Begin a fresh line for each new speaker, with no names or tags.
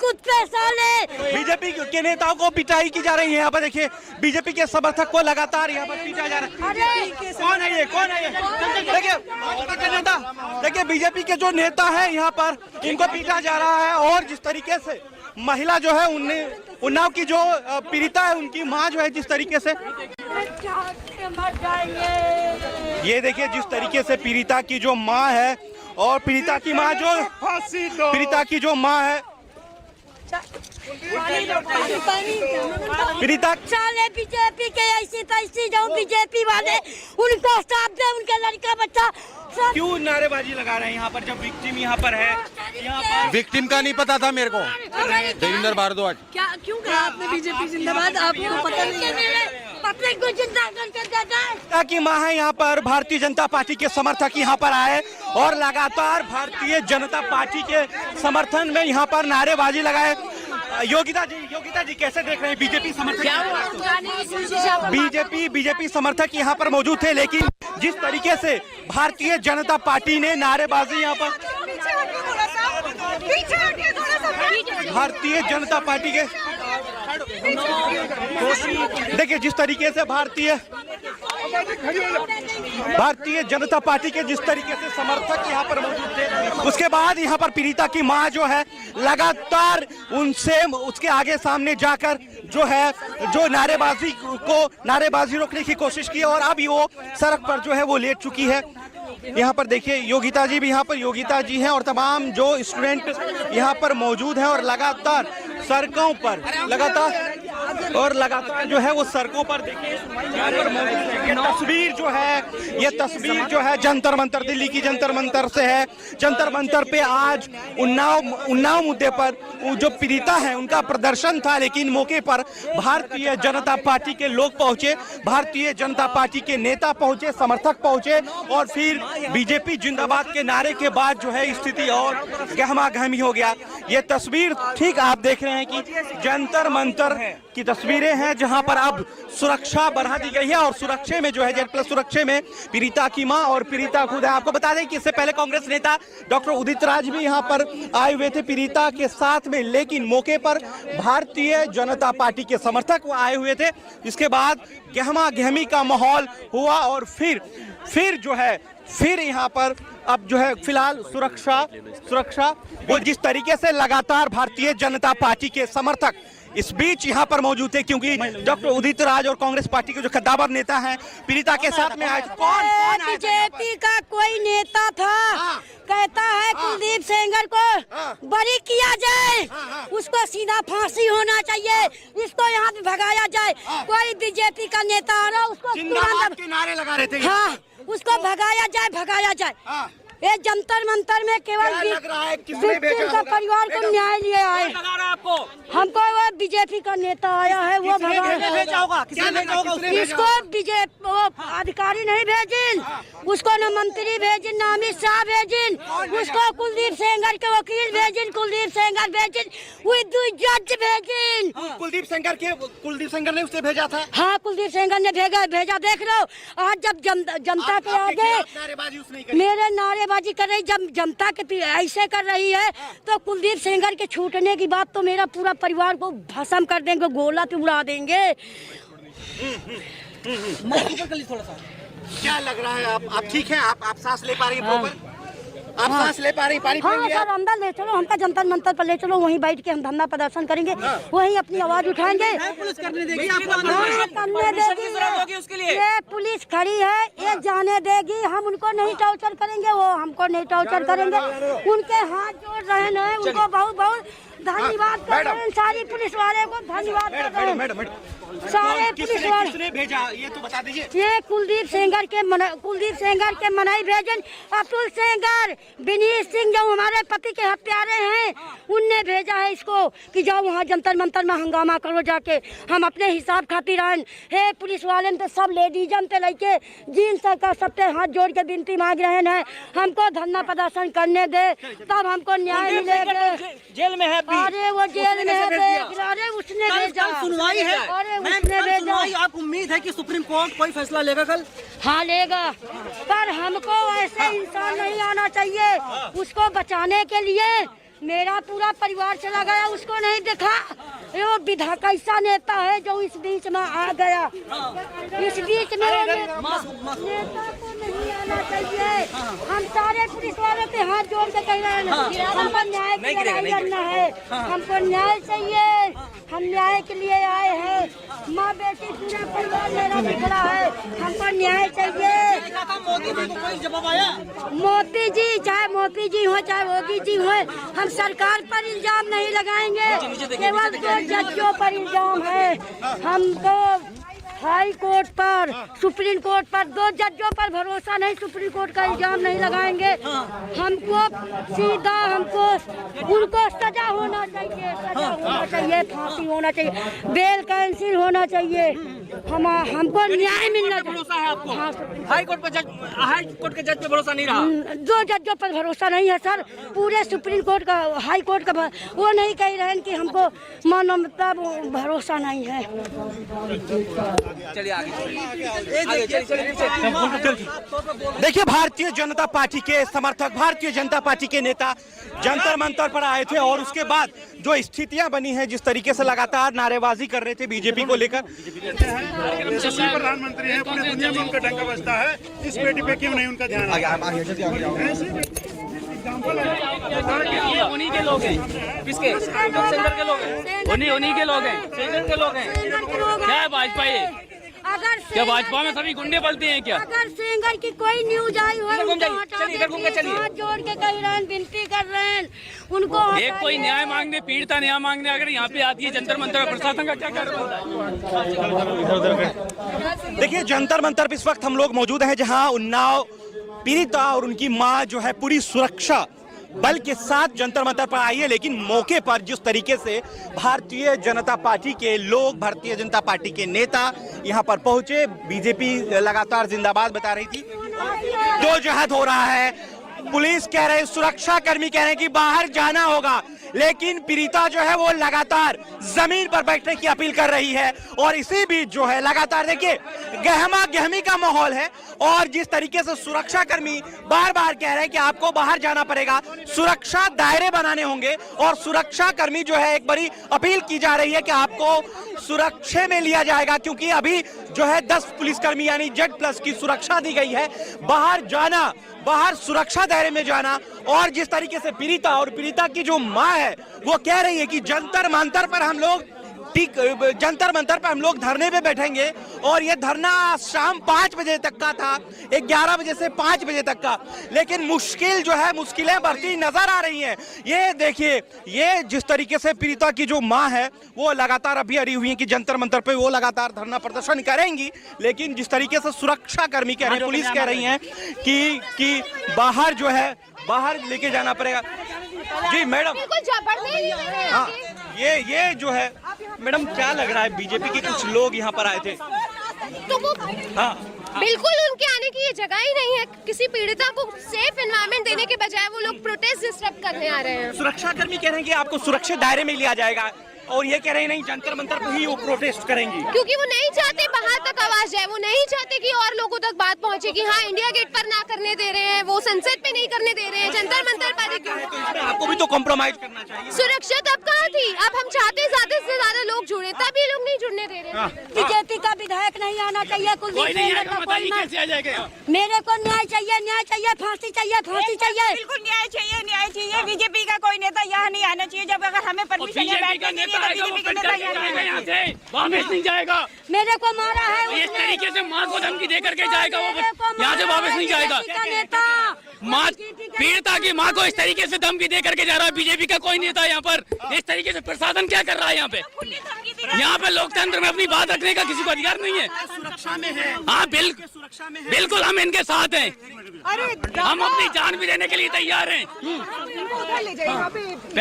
खुद पैसा ले।
बीजेपी के नेताओं को पिटाई की जा रही है। यहाँ पर देखिए बीजेपी के समर्थक को लगातार यहाँ पर पीटा जा रहा है। कौन है ये, कौन है ये? देखिए भाजपा के नेता, देखिए बीजेपी के जो नेता है यहाँ पर इनको पीटा जा रहा है। और जिस तरीके से महिला जो है उन्नाव की जो पीड़िता है उनकी माँ जो है जिस तरीके से, ये देखिए जिस तरीके से पीड़िता की जो माँ है और पीड़िता की माँ जो है पीड़िता
साले बीजेपी के ऐसी तैसी जो बीजेपी वाले उनको साथ दे, उनके लड़का बच्चा
क्यों नारेबाजी लगा रहे हैं यहाँ पर जब विक्टिम यहाँ पर है? यहाँ पर
विक्टिम का नहीं पता था मेरे को। देवेंद्र भारद्वाज
क्या क्यों कहा आपने बीजेपी जिंदाबाद? आपको पता नहीं है? पब्लिक को जिंदा करके देता है
की माँ है यहाँ पर। भारतीय जनता पार्टी के समर्थक यहाँ पर आए और लगातार भारतीय जनता पार्टी के समर्थन में यहाँ पर नारेबाजी लगाए। योगिता जी कैसे देख रहे हैं बीजेपी समर्थक? बीजेपी समर्थक यहाँ पर मौजूद थे, लेकिन जिस तरीके से भारतीय जनता पार्टी ने नारेबाजी यहाँ पर, भारतीय जनता पार्टी के देखिए जिस तरीके से भारतीय जनता पार्टी के जिस तरीके से समर्थक यहाँ पर मौजूद थे, उसके बाद यहाँ पर पीड़िता की मां जो है लगातार उनसे उसके आगे सामने जाकर जो नारेबाजी रोकने की कोशिश की और अब वो सड़क पर जो है वो लेट चुकी है। यहाँ पर देखिए योगिता जी भी यहाँ पर योगिता जी हैं और तमाम जो स्टूडेंट यहाँ पर मौजूद हैं और लगातार सड़कों पर लगातार जो है वो सड़कों पर देखिए यहाँ पर ये तस्वीर जो है जंतर मंतर, दिल्ली की जंतर मंतर से है। जंतर मंतर पे आज उन्नाव मुद्दे पर जो पीड़िता है उनका प्रदर्शन था, लेकिन मौके पर भारतीय जनता पार्टी के लोग पहुंचे, भारतीय जनता पार्टी के नेता पहुंचे, समर्थक पहुंचे और फिर बीजेपी जिंदाबाद के नारे के बाद जो है स्थिति और गहमा गहमी हो गया। ये तस्वीर ठीक आप देख रहे हैं कि जंतर मंतर की तस्वीरें हैं जहां पर अब सुरक्षा बढ़ा दी गई है और सुरक्षा में जो है जेड+ सुरक्षा में पीड़िता की मां और पीड़िता खुद है। आपको बता दें कि इससे पहले कांग्रेस नेता डॉक्टर उदित राज भी यहां पर आए हुए थे पीड़िता के साथ में, लेकिन मौके पर भारतीय जनता पार्टी के समर्थक आए हुए थे। इसके बाद गहमा गहमी का माहौल हुआ और फिर जो है यहाँ पर अब जो है फिलहाल सुरक्षा वो जिस तरीके से लगातार भारतीय जनता पार्टी के समर्थक इस बीच यहाँ पर मौजूद थे, क्योंकि डॉक्टर उदित राज और कांग्रेस पार्टी के जो कद्दावर नेता हैं पीड़िता के साथ में आए। कौन
बीजेपी का कोई नेता था कहता है कुलदीप सेंगर को बरी किया जाए, उसको सीधा फांसी होना चाहिए, इसको यहाँ पे भगाया जाए। कोई बीजेपी का नेता आ रहा उसको
के नारे लगा रहे थे,
हाँ उसको भगाया जाए। ये जंतर मंतर में केवल विक्टिम का परिवार को न्याय लिए आए। हमको वो बीजेपी का नेता आया है वो इसको बीजेपी अधिकारी नहीं भेजिन, उसको न मंत्री भेजिन, न अमित शाह भेजिन, उसको कुलदीप सेंगर के वकील भेजिन, कुलदीप सेंगर भेजिन, जज भेजिन।
कुलदीप सेंगर ने उसे भेजा था।
हाँ कुलदीप सेंगर ने भेजा। देख लो आज जब जनता के आगे मेरे नारेबाजी कर रही, जब जनता के ऐसे कर रही है तो कुलदीप सेंगर के छूटने की बात तो मेरा पूरा परिवार को भस्म कर देंगे, गोला पे उड़ा देंगे।
थोड़ा सा क्या लग रहा है? आप ठीक हैं? आप सांस ले पा रही हैं? आप सांस ले पा रही? पानी
हाँ सर अंदर ले चलो, हमका जंतर मंतर पर ले चलो, वहीं बैठ के हम धरना प्रदर्शन करेंगे, वहीं अपनी आवाज उठाएंगे।
पुलिस करने देगी उसके लिए?
ये पुलिस खड़ी है, ये जाने देगी, हम उनको नहीं टॉर्चर करेंगे, वो हमको नहीं टॉर्चर करेंगे। उनके हाथ जोड़ रहे हैं, उनको बहुत धन्यवाद कर रहे हैं, सारी पुलिस वाले को धन्यवाद कर रहे हैं, सारे पुलिस वाले।
किसने भेजा ये तो बता दीजिए।
ये कुलदीप सेंगर के मनाई भेजन, अतुल सेंगर, विनीत सिंह जो हमारे पति के हत्यारे हैं, उनने भेजा है इसको कि जाओ वहाँ जंतर मंतर में हंगामा करो जाके, हम अपने हिसाब खातिर आए। हे पुलिस वाले तो सब लेडीजन पे लेके जींस का सबसे हाथ जोड़ के विनती मांग रहे हैं, हमको धरना प्रदर्शन करने दे, तब हमको न्याय मिलेगा।
जेल में है?
अरे वो जेल में है, अरे उसने भेजा,
सुनवाई है,
अरे उसने भेजा।
आप उम्मीद है कि सुप्रीम कोर्ट कोई फैसला लेगा कल?
हाँ लेगा, पर हमको ऐसे इंसान नहीं आना चाहिए, उसको बचाने के लिए मेरा पूरा परिवार चला गया, उसको नहीं देखा। ये वो विधा कैसा नेता है जो इस बीच में आ गया। इस बीच में नेता को नहीं आना चाहिए। हम सारे पुलिस वालों के हाथ जोड़ के कह रहे हैं हमको न्याय की लड़ाई करना है, हमको न्याय चाहिए। हम न्याय के लिए आए हैं, माँ बेटी पूरा परिवार मेरा बिखरा है, हमको न्याय चाहिए।
मोदी जी को कोई जवाब आया?
मोदी जी, चाहे मोदी जी हो चाहे योगी जी हो, हम सरकार पर इल्जाम नहीं लगाएंगे, केवल दो जजों पर इल्जाम है। हम तो हाई कोर्ट पर, सुप्रीम कोर्ट पर, दो जजों पर भरोसा नहीं, सुप्रीम कोर्ट का इल्जाम नहीं लगाएंगे। हमको सीधा हमको उनको सजा होना चाहिए, सजा होना चाहिए, फांसी होना चाहिए, बेल कैंसिल होना चाहिए। हमको न्याय मिलना चाहिए।
भरोसा है आपको?
हाँ,
हाई कोर्ट के जज पे भरोसा नहीं रहा?
दो जजों पर भरोसा नहीं है सर, पूरे सुप्रीम कोर्ट का, हाई कोर्ट का वो नहीं कह रहे हैं कि हमको मानवता भरोसा नहीं है।
चलिए आगे
देखिए, भारतीय जनता पार्टी के समर्थक, भारतीय जनता पार्टी के नेता जंतर मंतर पर आए थे और उसके बाद जो स्थितियां बनी हैं, जिस तरीके से लगातार नारेबाजी कर रहे थे बीजेपी को लेकर।
यशस्वी प्रधानमंत्री है, पूरी दुनिया में उनका डंका बजता है, इस बेटी पे क्यों नहीं उनका ध्यान?
उन्हीं के लोग हैं। किसके? सेंटर के लोग हैं, उन्हीं के लोग हैं, सेंटर के लोग हैं।
क्या है भाजपा? ये
अगर
क्या भाजपा में सभी गुंडे पलते हैं क्या?
अगर सेंगर की कोई न्यूज आई हो,
इधर घूम
उनको
जाइए,
हटा
चलिए, इधर घूम के
दीजिए।
चलिए।
हाथ जोड़ के कह रहे हैं, विनती कर रहे हैं उनको
एक कोई न्याय मांगने, पीड़िता न्याय मांगने अगर यहाँ पे आती है जंतर मंतर, प्रशासन का क्या कार्य होता है?
देखिए, जंतर मंतर पर इस वक्त हम लोग मौजूद हैं, जहां उन्नाव पीड़िता और उनकी मां जो है पूरी सुरक्षा बल के साथ जंतर मंतर पर आई है। लेकिन मौके पर जिस तरीके से भारतीय जनता पार्टी के लोग, भारतीय जनता पार्टी के नेता यहां पर पहुंचे, बीजेपी लगातार जिंदाबाद बता रही थी, दो जहद हो रहा है। पुलिस कह रहे हैं, सुरक्षा कर्मी कह रहे हैं कि बाहर जाना होगा, लेकिन पीड़िता जो है वो लगातार जमीन पर बैठने की अपील कर रही है। और इसी बीच जो है लगातार देखिए गहमा गहमी का माहौल है। और जिस तरीके से सुरक्षा कर्मी बार बार कह रहे हैं कि आपको बाहर जाना पड़ेगा, सुरक्षा दायरे बनाने होंगे, और सुरक्षा कर्मी जो है एक बड़ी अपील की जा रही है कि आपको सुरक्षा में लिया जाएगा, क्योंकि अभी जो है 10 पुलिसकर्मी यानी Z+ की सुरक्षा दी गई है। बाहर जाना, बाहर सुरक्षा दायरे में जाना। और जिस तरीके से पीड़िता और पीड़िता की जो मां है वो कह रही है कि जंतर मंतर पर हम लोग धरने पे बैठेंगे। और ये धरना शाम 5 बजे तक का था, 11 बजे से 5 बजे तक का। लेकिन मुश्किलें बढ़ती नजर आ रही हैं। ये देखिए, ये जिस तरीके से पीड़िता की जो मां है वो लगातार अभी अड़ी हुई है कि जंतर मंतर पे वो लगातार धरना प्रदर्शन करेंगी। लेकिन जिस तरीके से सुरक्षा कर्मी कह रहे हैं, पुलिस कह रही है कि बाहर जो है, बाहर लेके जाना पड़ेगा। जी मैडम, हाँ, ये जो है मैडम, क्या लग रहा है, बीजेपी के कुछ लोग यहाँ पर आए थे
तो वो
हाँ,
बिल्कुल उनके आने की ये जगह ही नहीं है। किसी पीड़िता को सेफ एनवायरनमेंट देने के बजाय वो लोग प्रोटेस्ट डिस्टर्ब करने आ रहे हैं।
सुरक्षा कर्मी कह रहे हैं कि आपको सुरक्षित दायरे में लिया जाएगा, और ये कह रहे हैं नहीं, जंतर मंतर पर ही वो प्रोटेस्ट करेंगी,
क्योंकि वो नहीं चाहते बाहर तक आवाज जाए, वो नहीं चाहते कि और लोगों तक बात पहुंचे कि हाँ इंडिया गेट पर ना करने दे रहे हैं, वो संसद पे नहीं करने दे रहे हैं, जंतर मंतर पर।
आपको भी तो कॉम्प्रोमाइज करना चाहिए।
सुरक्षा तब कहाँ थी? अब हम चाहते ज्यादा से ज्यादा लोग जुड़े, तब ये लोग नहीं जुड़ने दे रहे हैं।
बीजेपी का विधायक नहीं आना चाहिए, कुलदीप सेंगर का कोई नहीं। मेरे को न्याय चाहिए, न्याय चाहिए, फांसी चाहिए, फांसी चाहिए।
बिल्कुल न्याय चाहिए, न्याय चाहिए। बीजेपी का कोई नेता यहाँ नहीं आना चाहिए। जब अगर हमें परमिशन है बैठने के लिए, तो बीजेपी का नेता
यहाँ से वापस नहीं जाएगा।
मेरे को मारा है
इस तरीके से माँ को धमकी दे करके जाएगा, वो यहाँ से वापस नहीं जाएगा। माँ, पीड़िता की माँ को इस तरीके से धमकी दे करके जा रहा है बीजेपी का कोई नेता यहाँ पर। इस तरीके से प्रशासन क्या कर रहा है यहाँ पे? यहाँ पे लोकतंत्र में अपनी बात रखने का किसी को अधिकार नहीं है।
सुरक्षा में है,
हाँ बिल्कुल हम इनके साथ हैं। हम अपनी जान भी देने के लिए तैयार हैं।